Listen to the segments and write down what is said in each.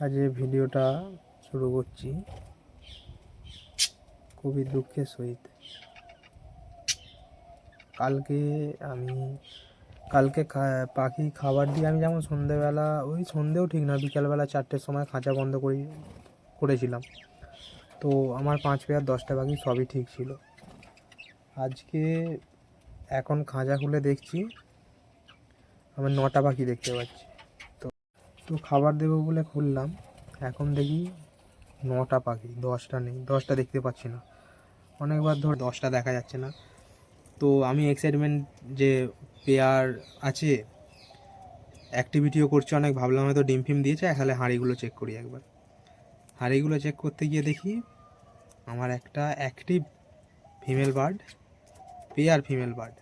আজ এই ভিডিওটা শুরু করছি খুবই দুঃখের সহিত। কালকে পাখি খাবার দিয়ে আমি যেমন সন্ধেবেলা, ওই সন্ধেও ঠিক না, বিকালবেলা 4টের সময় খাঁচা বন্ধ করেছিলাম। তো আমার 5 পেয়ার 10টা পাখি সবই ঠিক ছিল। আজকে এখন খাঁচা খুলে দেখছি আমি 9টা পাখি দেখতে পাচ্ছি। তো খাবার দেবো বলে খুললাম, এখন দেখি 9টা পাখি, 10টা নেই, 10টা দেখতে পাচ্ছি না। অনেকবার ধর 10টা দেখা যাচ্ছে না। তো আমি এক্সাইটমেন্ট যে পেয়ার আছে, অ্যাক্টিভিটিও করছে অনেক, ভাবলাম হয়তো ডিম ফিম দিয়েছে। তাহলে হাঁড়িগুলো চেক করি একবার। হাঁড়িগুলো চেক করতে গিয়ে দেখি আমার একটা active female bird, pair female bird,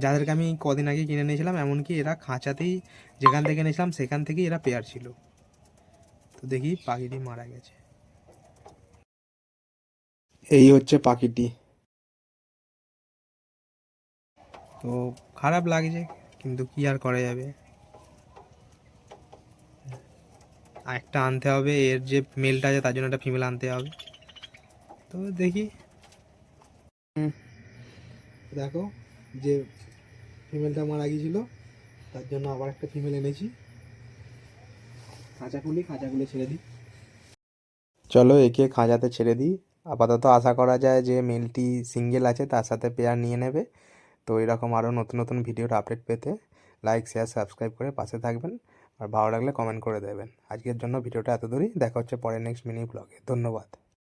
যাদেরকে আমি কদিন আগে কিনে নিয়েছিলাম। এমনকি এরা খাঁচাতেই, যেখান থেকে নিয়েছিলাম সেখান থেকেই এরা পেয়ার ছিল। তো দেখি পাখিটি মারা গেছে। এই হচ্ছে পাখিটি। তো খারাপ লাগছে, কিন্তু কি আর করা যাবে, একটা আনতে হবে। এর যে মেলটা আছে তার জন্য একটা ফিমেল আনতে হবে। তো দেখি। দেখো, যে ফিমেলটা মারা গিয়েছিল তার জন্য আবার একটা ফিমেল এনেছি। খাঁচাগুলো ছেড়ে দিই। চলো একে খাঁচাতে ছেড়ে দিই। আপাতত আশা করা যায় যে মেলটি সিঙ্গেল আছে, তার সাথে পেয়ার নিয়ে নেবে। তো এরকম আরও নতুন নতুন ভিডিওর আপডেট পেতে লাইক, শেয়ার, সাবস্ক্রাইব করে পাশে থাকবেন। আর ভালো লাগলে কমেন্ট করে দেবেন। আজকের জন্য ভিডিওটা এত দূরই। দেখা হচ্ছে পরের নেক্সট মিনি ব্লগে। ধন্যবাদ।